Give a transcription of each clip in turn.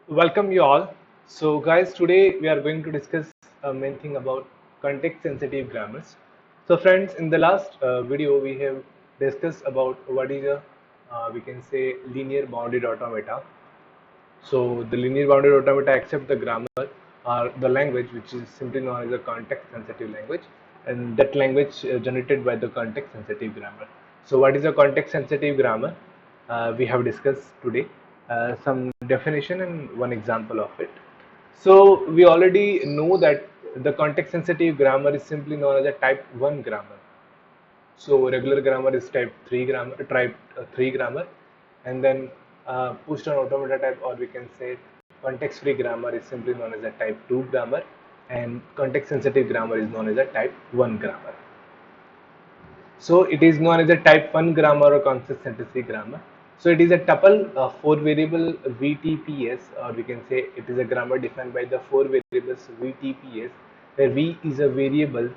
Welcome you all. So guys, today we are going to discuss a main thing about context sensitive grammars. So friends, in the last video we have discussed about what is a we can say linear bounded automata. So the linear bounded automata accept the grammar or the language which is simply known as a context sensitive language, and that language generated by the context sensitive grammar. So what is a context sensitive grammar? We have discussed today some definition and one example of it. So we already know that the context sensitive grammar is simply known as a type 1 grammar. So regular grammar is type 3 grammar, and then push down automata type, or we can say context free grammar is simply known as a type 2 grammar, and context sensitive grammar is known as a type 1 grammar. So it is known as a type 1 grammar or context sensitive grammar. So it is a tuple 4 variable VTPS, or we can say it is a grammar defined by the 4 variables VTPS, where V is a variables,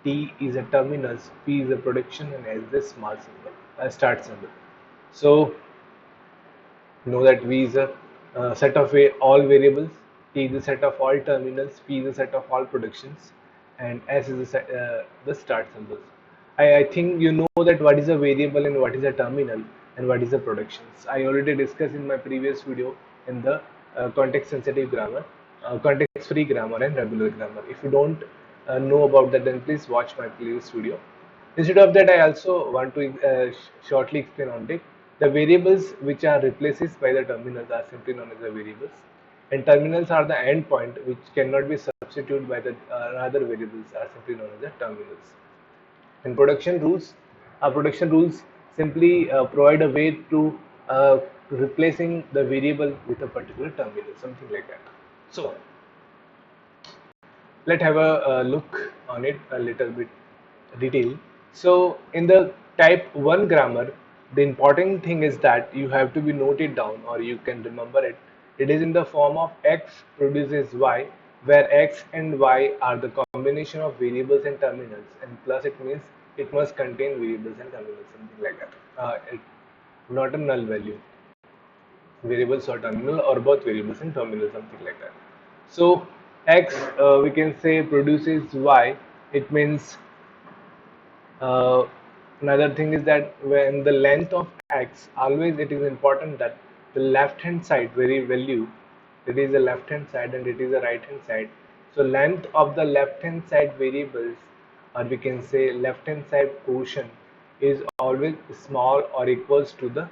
T is a terminus, P is a production, and S is a small symbol, a start symbol. So know that V is a set of all variables, T is a set of all terminals, P is a set of all productions, and S is the start symbols. I think you know that what is a variable and what is a terminal and what is a productions. I already discussed in my previous video in the context sensitive grammar, context free grammar and regular grammar. If you don't know about that, then please watch my previous video. Instead of that, I also want to shortly explain on it. The variables which are replaced by the terminals are simply known as the variables, and terminals are the endpoint which cannot be substituted by the other variables are simply known as the terminals. And production rules simply provide a way to replacing the variable with a particular terminal, something like that. So let's have a look on it a little bit detail. So in the type 1 grammar, the important thing is that you have to be noted down, or you can remember it. It is in the form of x produces y, where x and y are the combination of variables and terminals, and plus it means it must contain variables and terminals, something like that. Not a null value, variables or terminal, or both variables and terminal, something like that. So x we can say produces y. It means another thing is that when the length of x, always it is important that the left hand side value, it is the left hand side and it is the right hand side. So length of the left hand side variables, or we can say left hand side portion, is always small or equals to the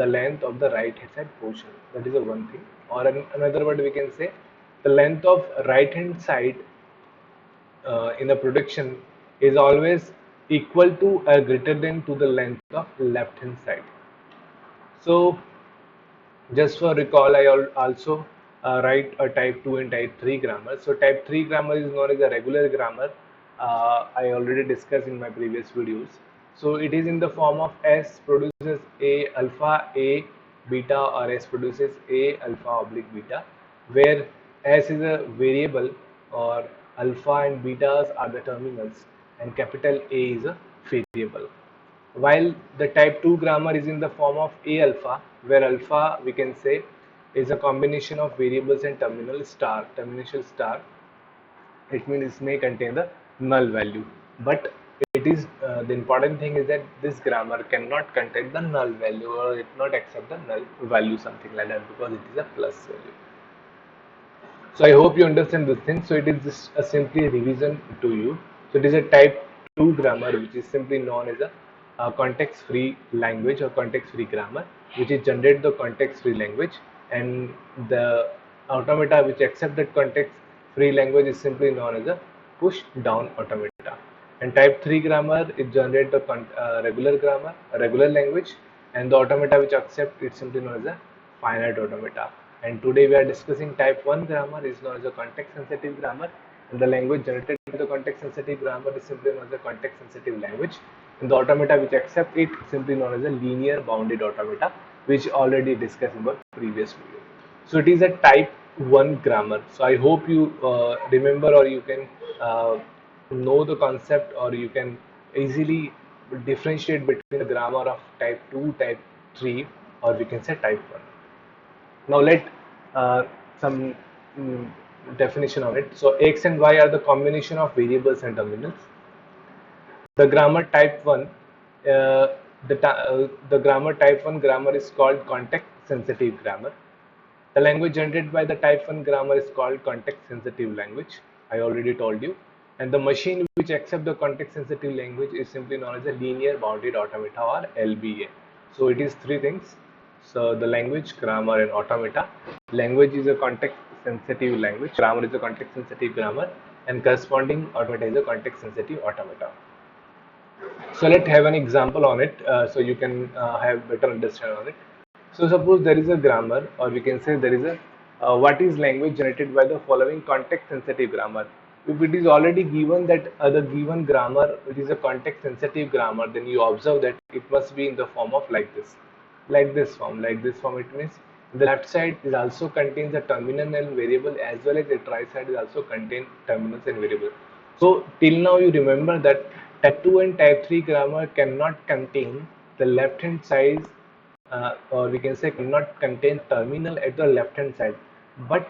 length of the right hand side portion. That is the one thing. Or another word we can say, the length of right hand side in the production is always equal to or greater than to the length of left hand side. So just for recall, I also write a type 2 and type 3 grammar. So type 3 grammar is known as a regular grammar. I already discussed in my previous videos. So it is in the form of S produces A alpha A beta, or S produces A alpha oblique beta, where S is a variable, or alpha and betas are the terminals, and capital A is a variable. While the type 2 grammar is in the form of A alpha, where alpha we can say is a combination of variables and terminal star. It means it may contain the null value, but it is the important thing is that this grammar cannot contain the null value, or it not accept the null value, something like that, because it is a plus value. So I hope you understand this thing. So it is just a simply revision to you. So it is a type 2 grammar, which is simply known as a context-free language or context-free grammar, which is generate the context-free language, and the automata which accept that context-free language is simply known as a push-down automata. And type 3 grammar is generate the regular grammar, a regular language, and the automata which accept it simply known as a finite automata. And today we are discussing type 1 grammar is known as a context sensitive grammar, and the language generated by the context sensitive grammar is simply known as a context sensitive language, and the automata which accept it simply known as a linear bounded automata, which already discussed in the previous video. So it is a type 1 grammar. So I hope you remember, or you can know the concept, or you can easily differentiate between the grammar of type 2, type 3, or we can say type 1. Now let some mm, definition on it. So X and Y are the combination of variables and terminals. The grammar type 1, the grammar type 1 grammar is called context sensitive grammar. The language generated by the type 1 grammar is called context sensitive language. I already told you. And the machine which accepts the context sensitive language is simply known as a linear bounded automata or LBA. So it is three things. So the language, grammar and automata. Language is a context sensitive language, grammar is a context sensitive grammar, and corresponding automata is a context sensitive automata. So let's have an example on it so you can have better understanding on it. So suppose there is a grammar, or we can say there is a what is language generated by the following context sensitive grammar. If it is already given that the given grammar it is a context sensitive grammar, then you observe that it must be in the form of like this form. It means the left side is also contains the terminal and variable, as well as the right side is also contain terminals and variable. So till now you remember that type 2 and type 3 grammar cannot contain the left hand side, or we can say cannot contain terminal at the left hand side, but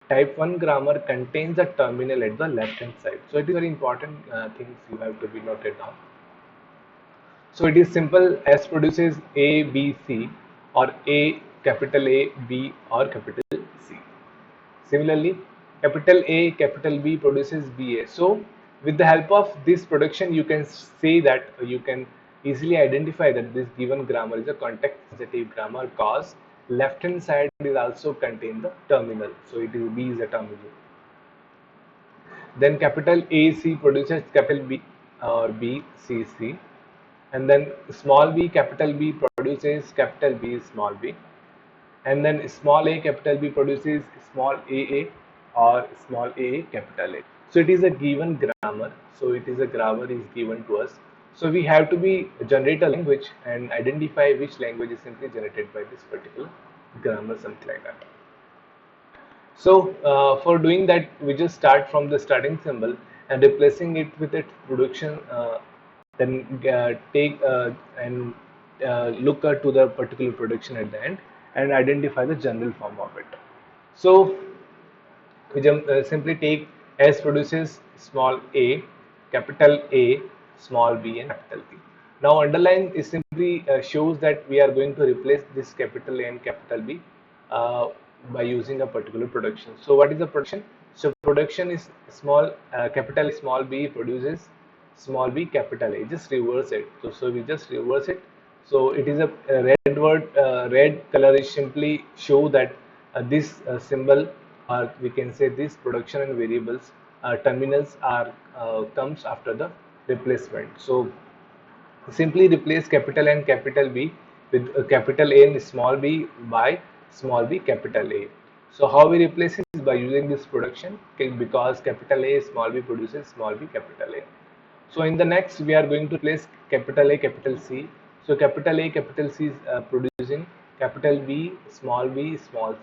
type 1 grammar contains a terminal at the left hand side. So it is very important things you have to be noted down. So it is simple. S produces A, B, C, or A, capital A, B, or capital C. Similarly, capital A, capital B produces BA. So with the help of this production, you can say that you can easily identify that this given grammar is a context sensitive grammar because left hand side is also contain the terminal. So it is B is a terminal. Then capital AC produces capital B or B, C, C. And then small b, capital B produces capital B, small b. And then small a, capital B produces small a or small a, capital A. So it is a given grammar. So it is a grammar is given to us. So we have to be generate a language and identify which language is simply generated by this particular grammar, something like that. So for doing that, we just start from the starting symbol and replacing it with its production. Then take and look to the particular production at the end and identify the general form of it. So we simply take S produces small a, capital A, small b, and capital B. Now underline is simply shows that we are going to replace this capital A and capital B uh, by using a particular production. So what is the production? So production is small capital small b produces small b capital A. Just reverse it. So we just reverse it. So it is a red word. Red color is simply show that this symbol, or we can say this production and variables terminals are comes after the replacement. So simply replace capital and capital B with capital A and small b by small b capital A. So how we replace it is by using this production, okay, because capital A small b produces small b capital A. So in the next we are going to place capital A capital C. So capital A capital C is producing capital B small c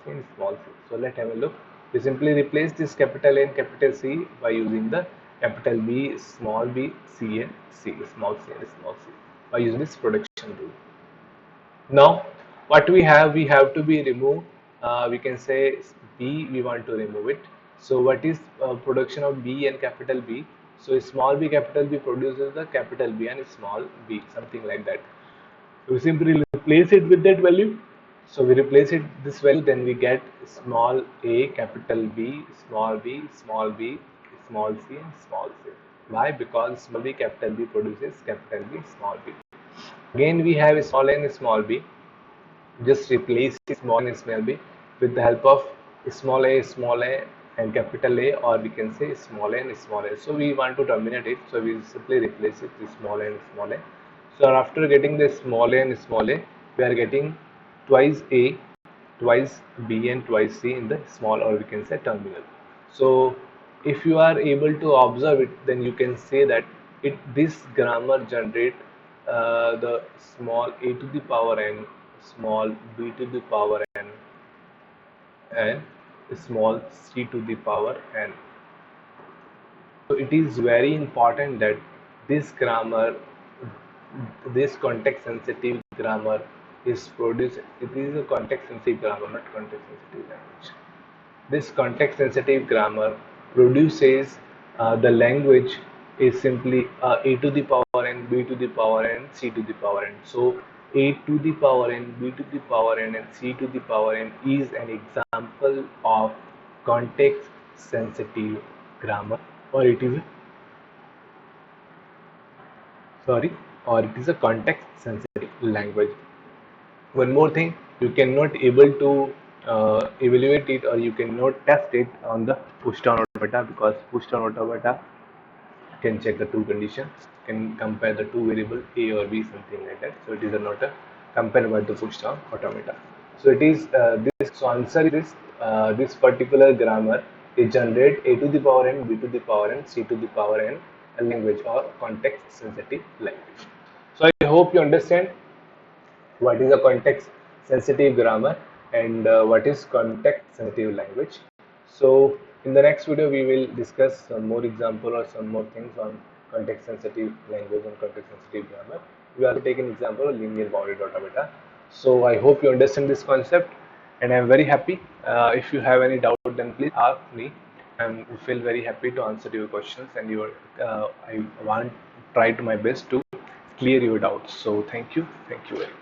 and small c. So let's have a look. We simply replace this capital A and capital C by using the capital B, C and C, small c and small c by using this production rule. Now what we have to be remove, we can say B, we want to remove it. So what is production of B and capital B? So small b capital B produces the capital B and small b, something like that. We simply replace it with that value. So we replace it this value, then we get small a capital B, small b, small b, small c and small c. Why? Because small b capital B produces capital B, small b. Again we have small a and small b. Just replace small and small b with the help of small a and capital A, or we can say small a and small a. So we want to terminate it, so we simply replace it with small a and small a. So after getting the small a and small a, we are getting twice a, twice b and twice c in the small, or we can say terminal. So if you are able to observe it, then you can say that this grammar generate the small a to the power n, small b to the power n, and small c to the power n. So it is very important that this grammar, this context sensitive grammar is produced. It is a context sensitive grammar, not context sensitive language. This context sensitive grammar produces the language is simply a to the power n, b to the power n, c to the power n. So a to the power n, b to the power n, and c to the power n is an example of context sensitive grammar, or it is sorry, or it is a context sensitive language. One more thing, you cannot able to evaluate it, or you cannot test it on the push down automata, because push down automata can check the two conditions, can compare the two variable a or b, something like that. So it is not a compare by the push down automata. So it is this. So answer is this. This particular grammar is generate a to the power n, b to the power n, c to the power n, a language or context sensitive language. So I hope you understand what is a context sensitive grammar and what is context sensitive language. So in the next video we will discuss some more example or some more things on context sensitive language and context sensitive grammar. We are taking example of linear bounded automata. So I hope you understand this concept, and I am very happy. If you have any doubt, then please ask me. I feel very happy to answer your questions, and I want try to my best to clear your doubts. So thank you very much.